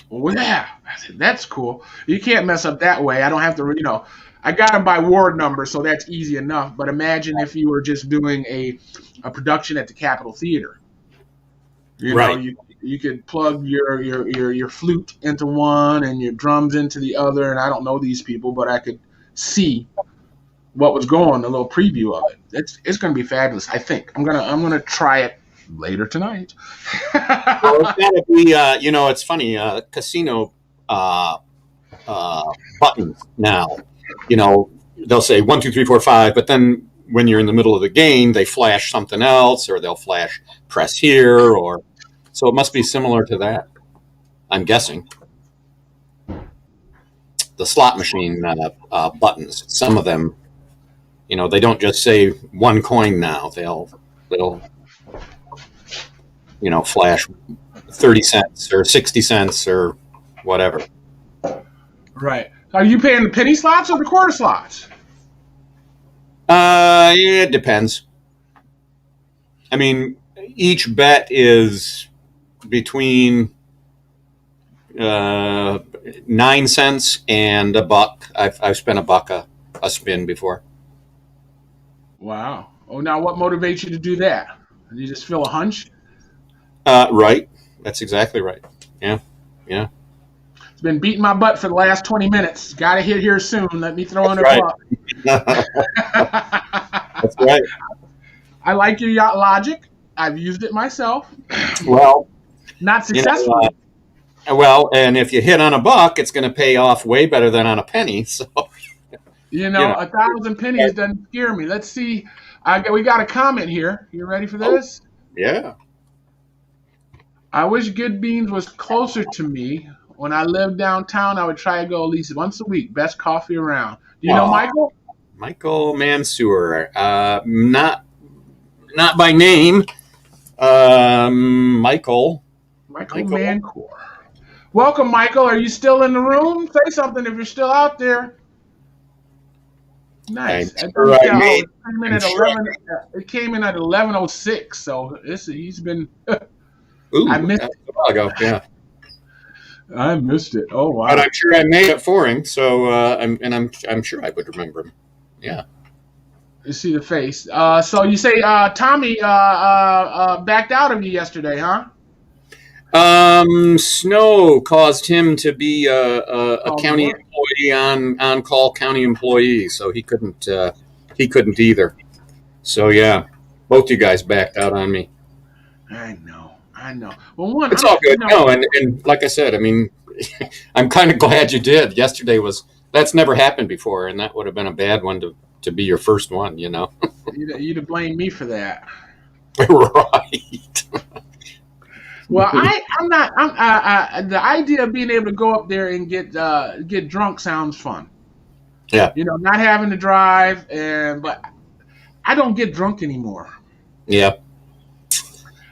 Well, yeah. That's cool. You can't mess up that way. I don't have to, I got them by ward number, so that's easy enough. But imagine if you were just doing a production at the Capitol Theater. You could plug your flute into one and your drums into the other, and I don't know these people, but I could see what was going, a little preview of it. It's going to be fabulous. I think I'm gonna try it later tonight. Well, it's gotta be. It's funny. Casino buttons now. They'll say 1, 2, 3, 4, 5, but then when you're in the middle of the game, they flash something else, or they'll flash press here, or so it must be similar to that. I'm guessing. The slot machine buttons, some of them, they don't just say 1 coin now. They'll flash 30 cents or 60 cents or whatever. Right. Are you paying the penny slots or the quarter slots? It depends. I mean, each bet is between 9 cents and $1. I've spent $1 a spin before. Wow. Oh, now what motivates you to do that? Do you just feel a hunch? Right. That's exactly right. Yeah. It's been beating my butt for the last 20 minutes. Got to hit here soon. Let me throw in a buck. That's right. I like your yacht logic. I've used it myself. Well, not successfully. And if you hit on $1, it's going to pay off way better than on a penny. So, 1,000 pennies doesn't scare me. Let's see. We got a comment here. You ready for this? Yeah. I wish Good Beans was closer to me. When I lived downtown, I would try to go at least once a week. Best coffee around. Do you know Michael? Michael Mansour. Not by name. Michael Mancour. Welcome, Michael. Are you still in the room? Say something if you're still out there. Nice. It came in at 11:06, so he's been. Ooh, I missed it. A while ago. Yeah. I missed it. Oh wow! But I'm sure I made it for him, so I'm sure I would remember him. Yeah. You see the face. So you say Tommy backed out of you yesterday, huh? Snow caused him to be a county employee on call county employee, so he couldn't either. So yeah, both you guys backed out on me. I know. Well, it's all good. No, and like I said, I mean, I'm kind of glad you did. Yesterday that's never happened before, and that would have been a bad one to be your first one. You'd have blamed me for that. Right. Well, I'm not. The idea of being able to go up there and get drunk sounds fun. Yeah. Not having to drive, but I don't get drunk anymore. Yeah.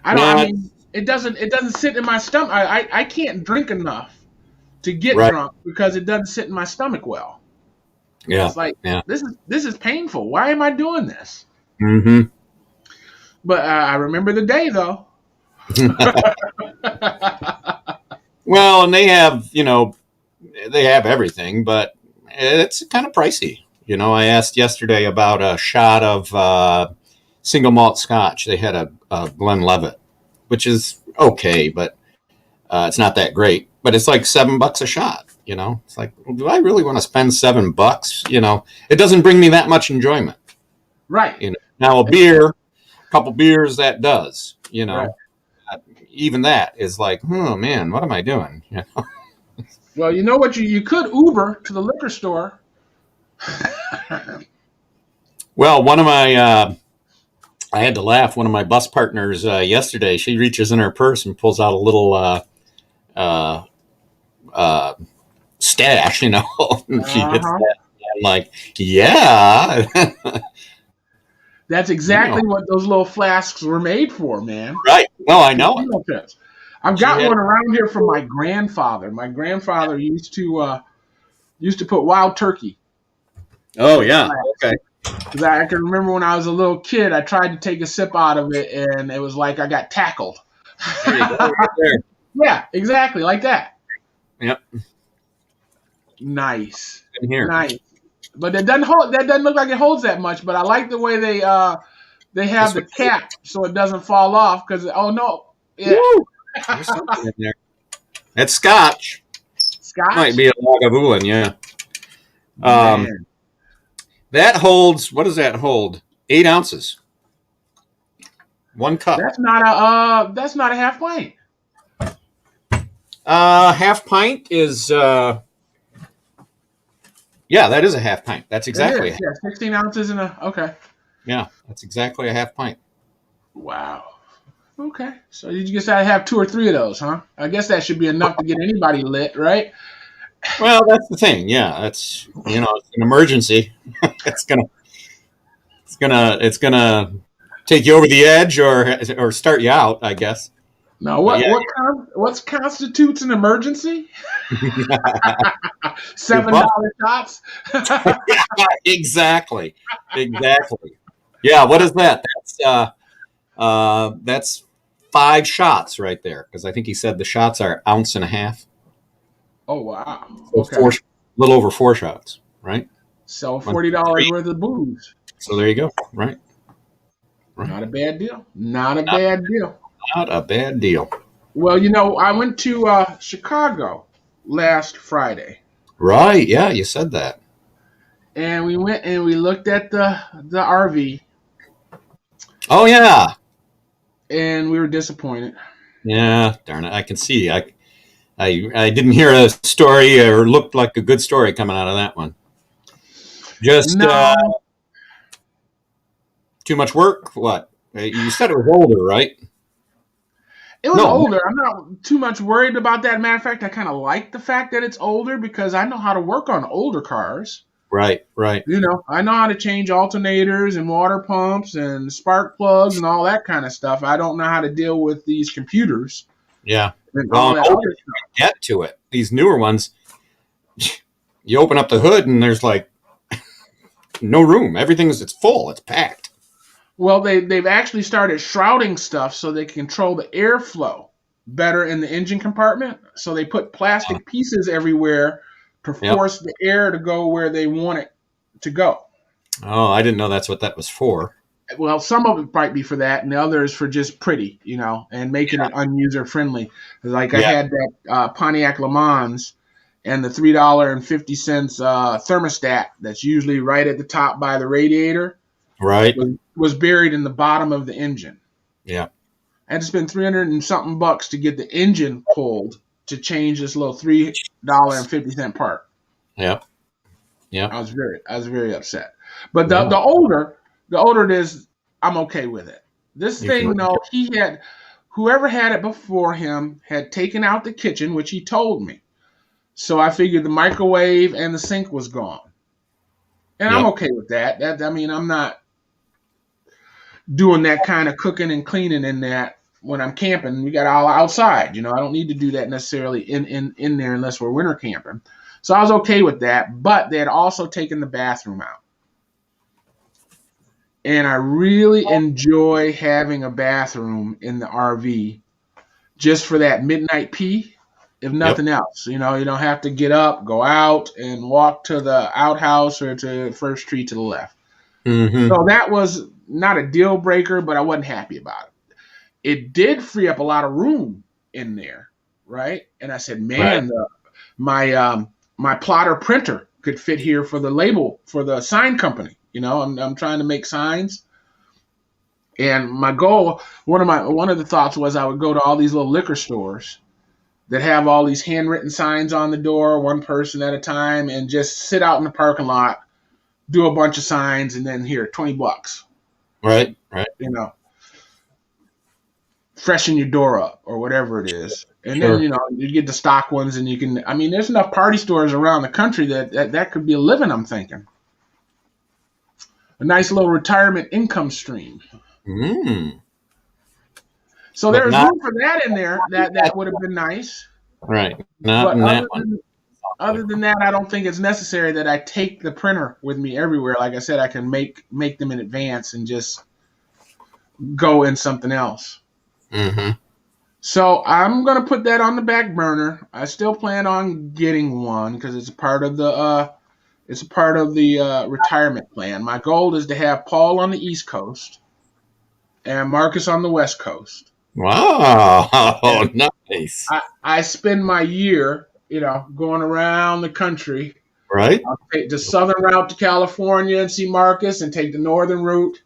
I mean, it doesn't sit in my stomach. I can't drink enough to get drunk because it doesn't sit in my stomach well. Yeah. It's like Yeah. this is painful. Why am I doing this? Mm-hmm. But I remember the day though. Well, and they have, they have everything, but it's kind of pricey. I asked yesterday about a shot of single malt scotch. They had a Glenlivet, which is okay, but it's not that great. But it's like $7 a shot. It's like, well, do I really want to spend $7? It doesn't bring me that much enjoyment. Right. Now a beer, a couple beers, that does. Right. Even that is like, oh man, what am I doing? Well, you know what? You could Uber to the liquor store. Well, one of my, I had to laugh. One of my bus partners yesterday, she reaches in her purse and pulls out a little stash, and she hits that. I'm like, yeah. That's exactly what those little flasks were made for, man. Right. No, I know it. I've got one around here from my grandfather. My grandfather used to put wild turkey. Oh yeah. Okay. Because I can remember when I was a little kid, I tried to take a sip out of it, and it was like I got tackled. There you go, right there. Yeah, exactly like that. Yep. Nice. In here. Nice. But that doesn't look like it holds that much. But I like the way they have the cap so it doesn't fall off. Because yeah. There's something in there. That's scotch. Scotch Might be a Lagavulin, yeah. That holds. What does that hold? 8 ounces. 1 cup. That's not a half pint. Half pint is. Yeah, that is a half pint. That's exactly. Yeah, 16 ounces in a. Okay. Yeah, that's exactly a half pint. Wow. Okay. So you just gotta have 2 or 3 of those, huh? I guess that should be enough to get anybody lit, right? Well, that's the thing. Yeah, that's it's an emergency. it's gonna take you over the edge or start you out, I guess. Now, what constitutes an emergency? $7 shots. Exactly. Yeah. What is that? That's 5 shots right there, because I think he said the shots are 1.5 ounces. Oh wow! So Okay. a little over 4 shots, right? So $40 worth of booze. So there you go. Right. Not a bad deal. Not a bad deal. Not a bad deal. Well, I went to Chicago last Friday. Right. Yeah, you said that. And we went and we looked at the RV. Oh yeah. And we were disappointed. Yeah. Darn it. I can see. I didn't hear a story or looked like a good story coming out of that one. Just too much work. What? You said it was older, right? It was older. I'm not too much worried about that. Matter of fact, I kind of like the fact that it's older because I know how to work on older cars. Right. I know how to change alternators and water pumps and spark plugs and all that kind of stuff. I don't know how to deal with these computers. Yeah. And all that other stuff. Get to it. These newer ones, you open up the hood and there's like no room. It's full. It's packed. Well, they've actually started shrouding stuff so they can control the airflow better in the engine compartment. So they put plastic pieces everywhere to force the air to go where they want it to go. Oh, I didn't know that's what that was for. Well, some of it might be for that, and the other is for just pretty, and making it unuser friendly. Like I had that Pontiac Le Mans and the $3.50 thermostat that's usually right at the top by the radiator. Right. Was buried in the bottom of the engine. Yeah. I had to spend $300 and something to get the engine pulled to change this little $3.50 part. Yeah. I was very upset. But the older it is, I'm okay with it. This thing, whoever had it before him had taken out the kitchen, which he told me. So I figured the microwave and the sink was gone. And I'm okay with that. I'm not doing that kind of cooking and cleaning in that when I'm camping. We got all outside, I don't need to do that necessarily in there unless we're winter camping. So I was okay with that, but they had also taken the bathroom out. And I really enjoy having a bathroom in the RV just for that midnight pee, if Yep. nothing else. You know, you don't have to get up, go out, and walk to the outhouse or to first tree to the left. Mm-hmm. So that was not a deal breaker, but I wasn't happy about it. It did free up a lot of room in there, right? And I said, man, my plotter printer could fit here for the label for the sign company. You know, I'm trying to make signs. And my goal, one of the thoughts was I would go to all these little liquor stores that have all these handwritten signs on the door, one person at a time, and just sit out in the parking lot, do a bunch of signs, and then here, $20, Right. you know, freshen your door up or whatever it is. And Sure. then, you know, you get the stock ones and you can, I mean, there's enough party stores around the country that could be a living, I'm thinking. A nice little retirement income stream. So But there's not- room for that in there. That would have been nice. Right. Not But in that one. other than that, I don't think it's necessary that I take the printer with me everywhere. Like I said, I can make them in advance and just go in something else. Mm-hmm. So I'm gonna put that on the back burner. I still plan on getting one because it's a part of the retirement plan. My goal is to have Paul on the East Coast and Marcus on the West Coast. Wow. Nice. I spend my year, you know, going around the country. Right. I'll take the southern route to California and see Marcus, and take the northern route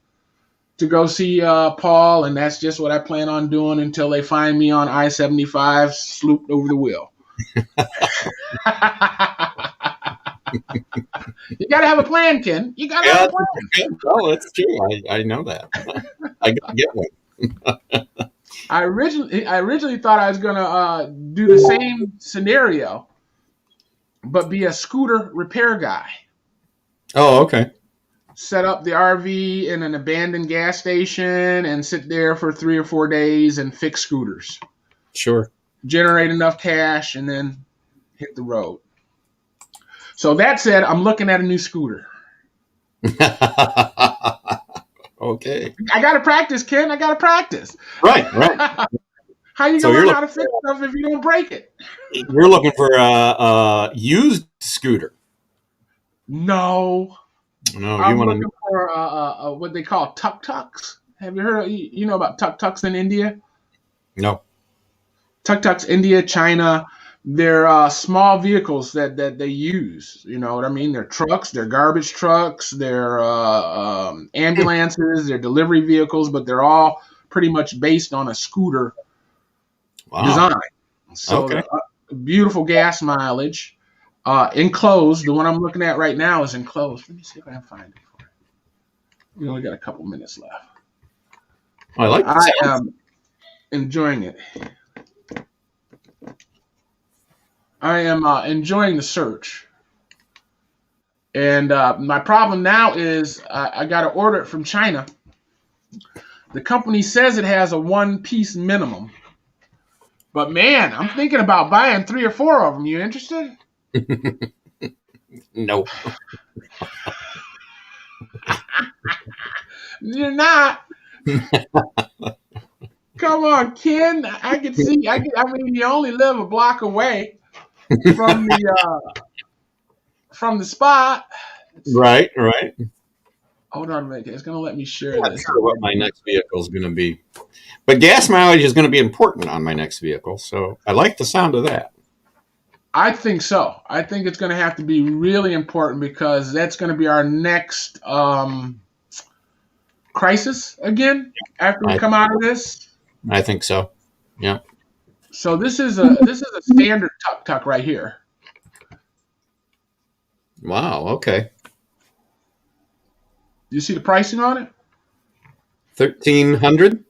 to go see Paul, and that's just what I plan on doing until they find me on I-75 slooped over the wheel. You got to have a plan, Ken. You got to have a plan. Oh, that's true. I know that. I gotta get one. I originally thought I was gonna do the same scenario, but be a scooter repair guy. Oh, okay. Set up the RV in an abandoned gas station and sit there for 3 or 4 days and fix scooters. Sure. Generate enough cash and then hit the road. So that said, I'm looking at a new scooter. Okay. I got to practice, Ken. I got to practice. Right. How you So gonna you're learn how to fix stuff if you don't break it? You're looking for a used scooter. No. No, I'm you want looking for what they call tuk-tuks. Have you heard? You know about tuk-tuks in India? No. Tuk-tuks, India, China. They're small vehicles that they use. You know what I mean? They're trucks. They're garbage trucks. They're ambulances. They're delivery vehicles, but they're all pretty much based on a scooter design. So Okay. beautiful gas mileage. Enclosed. The one I'm looking at right now is enclosed. Let me see if I can find it for you. We only got a couple minutes left. I like I that. am enjoying it. I am enjoying the search. And my problem now is I got to order it from China. The company says it has a one-piece minimum. But man, I'm thinking about buying 3 or 4 of them. You interested? No. You're not. Come on, Ken. I can see. I mean, you only live a block away from the spot. Right. Hold on a minute. It's going to let me share Not this. sure what my next vehicle is going to be, but gas mileage is going to be important on my next vehicle. So I like the sound of that. I think so. I think it's going to have to be really important because that's going to be our next crisis again after we come out of this. I think so. Yeah. So this is a standard tuk-tuk right here. Wow. Okay. You see the pricing on it? 1,300.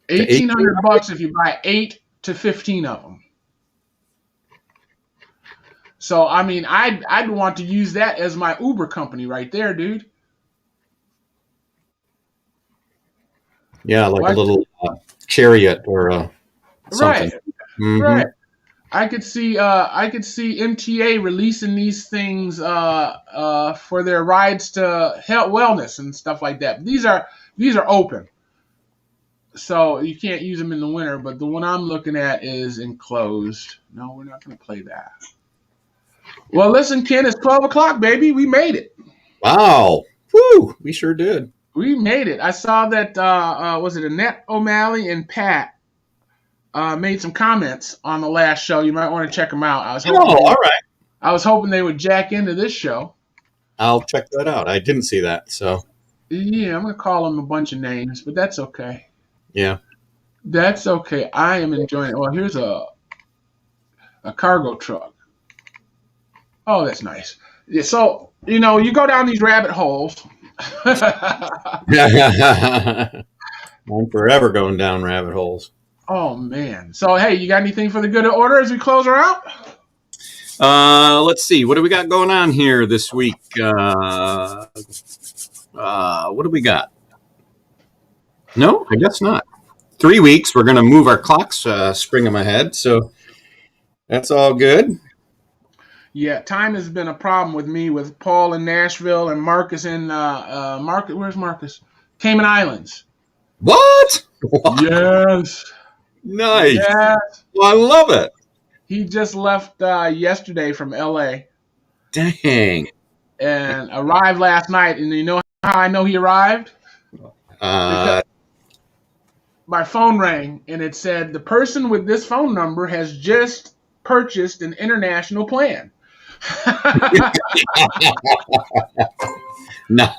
$1,800 if you buy 8 to 15 of them. So I mean, I'd want to use that as my Uber company right there, dude. Yeah, like What? a little chariot or something. Right, Mhm. right. I could see MTA releasing these things for their rides to health wellness and stuff like that. These are open, so you can't use them in the winter. But the one I'm looking at is enclosed. No, we're not going to play that. Well, listen, Ken, it's 12 o'clock, baby. We made it. Wow. Whew, we sure did. We made it. I saw that, was it Annette O'Malley and Pat made some comments on the last show. You might want to check them out. All right. I was hoping they would jack into this show. I'll check that out. I didn't see that, so. Yeah, I'm going to call them a bunch of names, but that's okay. Yeah. That's okay. I am enjoying it. Well, here's a cargo truck. Oh, that's nice. Yeah, so, you go down these rabbit holes. I'm forever going down rabbit holes. Oh, man. So, hey, you got anything for the good order as we close her out? Let's see. What do we got going on here this week? What do we got? No, I guess not. 3 weeks. We're going to move our clocks, spring them ahead. So that's all good. Yeah, time has been a problem with me with Paul in Nashville and Marcus in where's Marcus? Cayman Islands. What? Yes. Nice. Yes. Well, I love it. He just left yesterday from LA Dang. and arrived last night. And you know how I know he arrived? Because my phone rang and it said the person with this phone number has just purchased an international plan. Nice.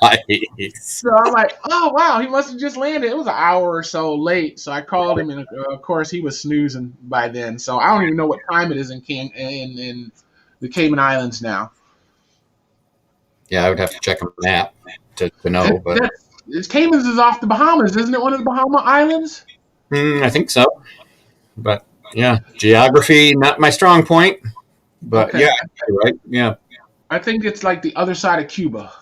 So I'm like, oh wow, he must have just landed. It was an hour or so late, so I called him, and of course he was snoozing by then. So I don't even know what time it is in the Cayman Islands now. Yeah, I would have to check a map to know, but Caymans is off the Bahamas, isn't it? One of the Bahama Islands. I think so. But yeah, geography not my strong point. But Okay. yeah, you're right. Yeah. I think it's like the other side of Cuba.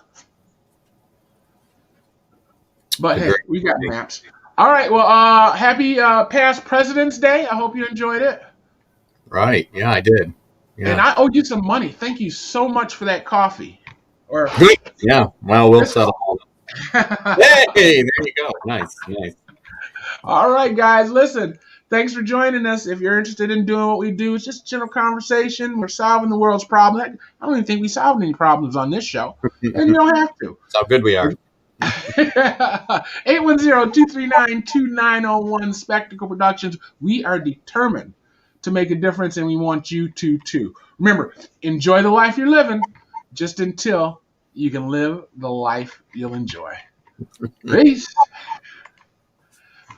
But hey, we got maps. All right. Well, happy past President's Day. I hope you enjoyed it. Right. Yeah, I did. And Yeah. I owe you some money. Thank you so much for that coffee. Or Yeah. Well, we'll settle. Hey, there you go. Nice. all right, guys. Listen, thanks for joining us. If you're interested in doing what we do, it's just general conversation. We're solving the world's problems. I don't even think we solved any problems on this show, and you don't have to. That's how good we are. 810-239-2901 Spectacle Productions. We are determined to make a difference, and we want you to too. Remember, enjoy the life you're living just until you can live the life you'll enjoy. Peace.